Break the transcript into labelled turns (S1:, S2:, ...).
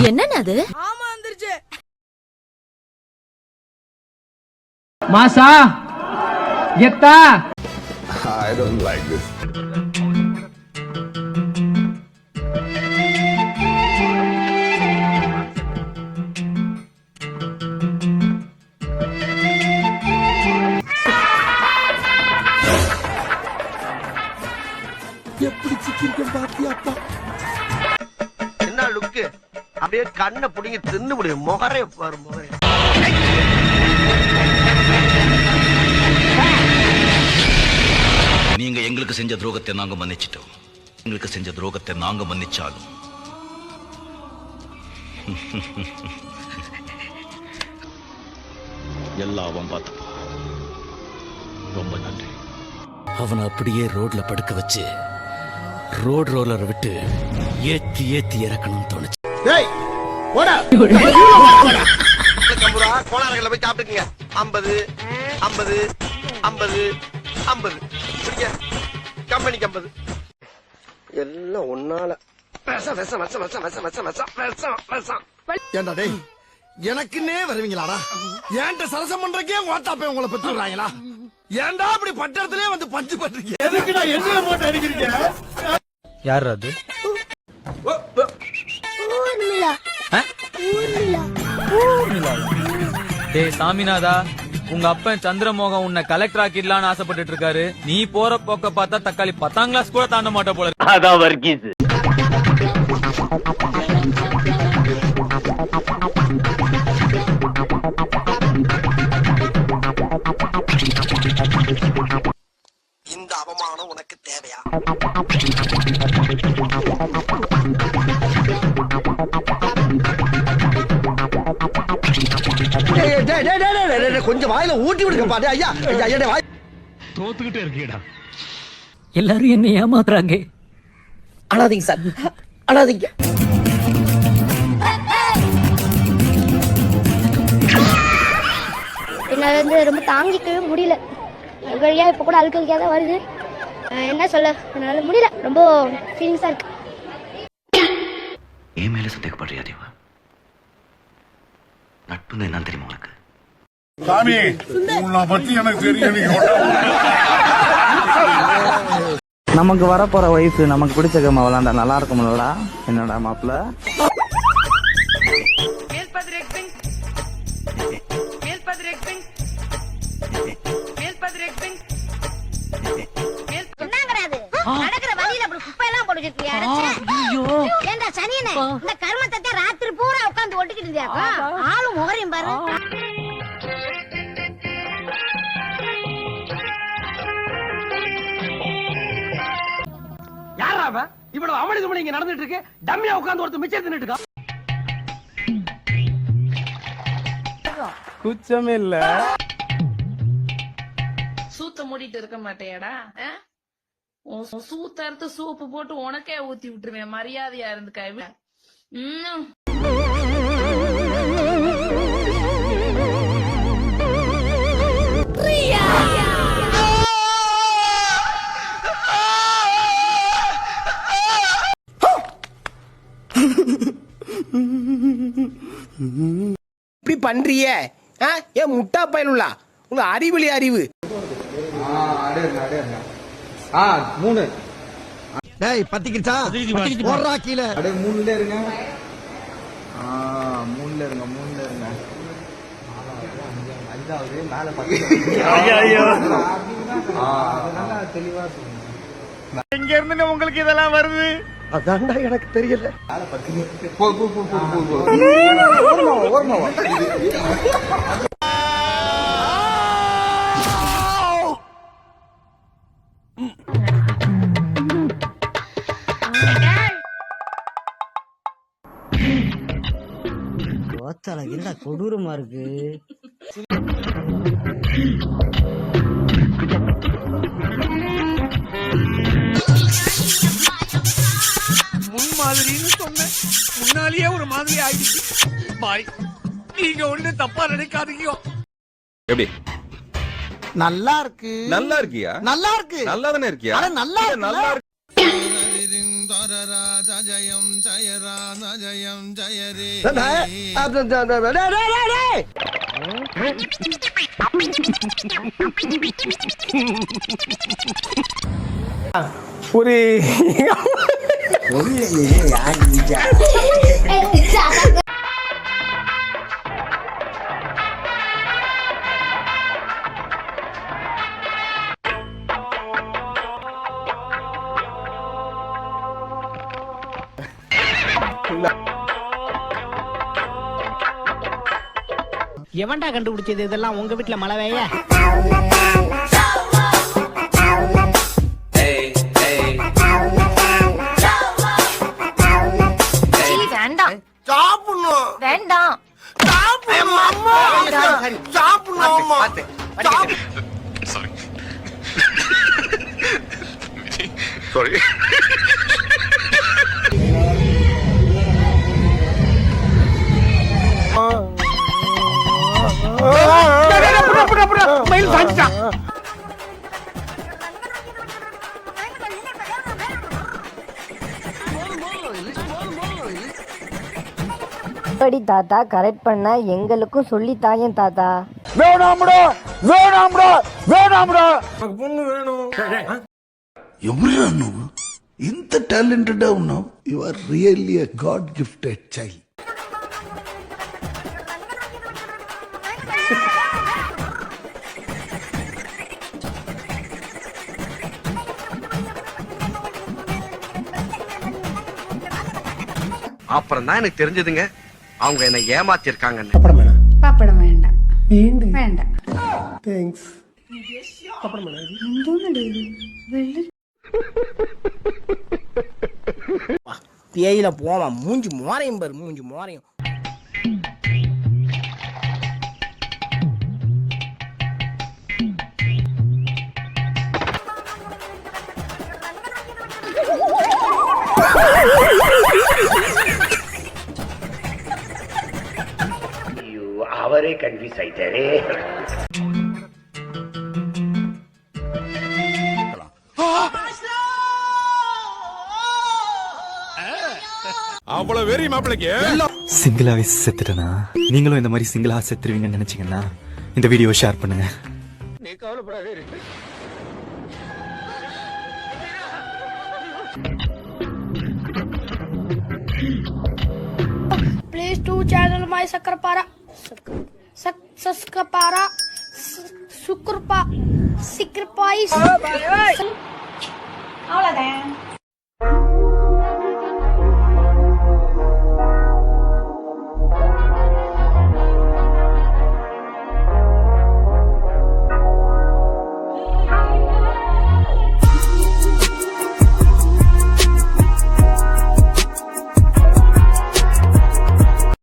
S1: என்னன்னு அது?
S2: ஆமா வந்துருச்சு.
S3: மாசா கெத்தா.
S4: I don't like this.
S2: எப்படி சிக்கிருக்கேன் பாத்தியாப்பா?
S5: என்ன லுக்கு? அப்படியே கண்ணை புடிங்கி தின்னு முடியும். முகரே பாரு முகரே.
S6: நீங்க எங்களுக்கு செஞ்ச துரோகத்தை நாங்க மன்னிச்சிட்டோம். எங்களுக்கு செஞ்ச துரோகத்தை நாங்க மன்னிச்சாலும் எல்லாம் அவன் பார்த்துப்பா. ரொம்ப நன்றி. அவனை அப்படியே ரோட்ல படுக்க வச்சு ரோட் ரோலரை விட்டு ஏத்தி ஏத்தி இறக்கணும்னு தோணுச்சு.
S5: கோளாறுகளை போய் சாப்பிட்டுக்குங்க. 50 50 50 50 கம்பெனிக்கு 50 எல்லாம் ஒன்னால விஷம் விஷம் விஷம் விஷம் விஷம் விஷம் விஷம் விஷம் விஷம்.
S2: ஏண்டா டேய், எனக்குன்னே வருவீங்களாடா? ஏன்ட்ட சரசம் பண்றக்கே ஓட்டாப்பே உங்களை பெற்றுறாங்களா? ஏன்டா அப்படி பட்டத்திலே வந்து பஞ்சு பண்றீங்க? எதுக்குடா என்ன போட்டு அடிக்கிறீங்க?
S3: யார் அது? டேய் சாமிநாதா, உங்க அப்பன் சந்திரமோகன் உன்னை கலெக்டர் ஆக்கிடலான்னு ஆசைப்பட்டு இருக்காரு. நீ போற போக்க பார்த்தா தக்காளி 10ஆம் கிளாஸ் கூட தாண்ட மாட்ட போல.
S7: அதான் வர்கீஸ்.
S5: இந்த அவமானம் உனக்கு தேவையா? கொஞ்சம் வாயில ஊட்டி விடுங்க பாரு. ஐயா ஐயா வாய்
S7: தோத்துக்கிட்டே இருக்கீடா.
S3: எல்லாரும் என்ன ஏமாத்துறாங்க.
S5: அழாதீங்க சார், அழாதீங்க.
S8: என்னால வந்து ரொம்ப தாங்கிக்கவே முடியல. வழியா இப்ப கூட அழுக்கழிக்கா தான் வருது. என்ன சொல்ல, என்னால முடியல. ரொம்ப ஃபீலிங்ஸா இருக்கு.
S6: ஏன் மேல சந்தேகப்படுறியா தேவா? நட்புன்னு என்ன தெரியுமா உனக்கு?
S4: சாமி, உன்னை பத்தி எனக்கு தெரியும்.
S9: நமக்கு வரப்போற வயசு நமக்கு பிடிச்ச கேம் விளாண்டா நல்லா இருக்கும்லடா. என்னடா மாப்பிள்ள?
S8: நடக்கிற வழியில அப்படி குப்பை எல்லாம் போட்டு வச்சிருக்கியா? ஏண்டா சனியனே, இந்த கர்மத்தை ராத்திரி பூரா உட்கார்ந்து ஒட்டிக்கிட்டு இருந்தியாக்கா? ஆளும் முகரையும் பாரு.
S3: யாரா அவன்? இவ்வளவு அமளி துமளி இங்க நடந்துட்டு இருக்கு. டம்மியா உட்கார்ந்து ஒருத்தர் மிச்சம் தின்னுட்டு இருக்கா.
S9: குச்சமே இல்ல.
S1: சூத்த மூடிட்டு இருக்க மாட்டேடா. சூத்த அறுத்து சூப்பு போட்டு உனக்கே ஊத்தி விட்டுருவேன். மரியாதையா இருந்துக்க.
S5: இப்படி பண்றிய? ஏன் முட்டா பயனுள்ளா? உங்க அறிவிலி அறிவு.
S9: 3
S5: டேய் பத்திக்கிச்சா? போறா கீழ.
S9: அடே 3ல இருங்க. 3ல இருங்க. 3ல இருங்க. 5வது மேல 10. ஐயோ நல்லா தெளிவா சொல்லுங்க.
S7: எங்க இருந்து உங்களுக்கு இதெல்லாம் வருது?
S5: அதான்டா எனக்கு தெரியல.
S9: என்னடா கொடூரமா இருக்கு.
S7: முன்மாதிரின்னு சொன்ன முன்னாலேயே ஒரு மாதிரி ஆயிடுச்சு. பாய், நீங்க ஒண்ணு தப்பா நினைக்காதீங்க.
S4: எப்படி
S2: நல்லா இருக்கு
S5: நல்லா இருக்கியா?
S2: நல்லா இருக்கு
S5: நல்லா தானே இருக்கியா?
S2: அட நல்லா இருக்கு.
S5: நல்லா இருக்கு.
S7: ஒரு
S10: எவன்டா கண்டுபிடிச்சது இதெல்லாம் உங்க வீட்டுல மழை பெய்ய?
S8: வேண்டாம்
S2: சாப்பிடணும்
S8: வேண்டாம்
S2: சாப்பிடணும்
S5: சாரி.
S7: மயில் சாஞ்சிட்டான்.
S8: படி தாத்தா கரெக்ட் பண்ண எங்களுக்கும் சொல்லி தாயேன் தாத்தா.
S7: வேணாம்டா வேணாம்டா வேணாம்டா.
S2: ఎవరు నువ్వు ఇంత టాలెంటెడ్ ఉన్నావు? You are really a God gifted child.
S5: அப்புறம் தான் எனக்கு தெரிஞ்சதுங்க அவங்க என்ன ஏமாத்தி இருக்காங்கன்னு.
S8: பாப்படம் வேண்டாம் வேண்டாம்.
S10: தேயில போவான் மூஞ்சி மோரையும் பாரு மூஞ்சி மோரையும்.
S7: அவரே கன்ஃபியூஸ் ஆயிட்டாரே.
S4: அவ்வளவு வெறி மாப்பிளைக்கு.
S6: சிங்கிளாவே செத்துட்டனா? நீங்களும் இந்த மாதிரி சிங்கிளா செத்துருவீங்கன்னு நினைச்சீங்கன்னா இந்த வீடியோவை ஷேர் பண்ணுங்க.
S5: நீ கவலைப்படாதே.
S8: Please do channel my Sakrapara. Sakrapara. Sukrpa. Sikrpais. அவ்வளவுதான்.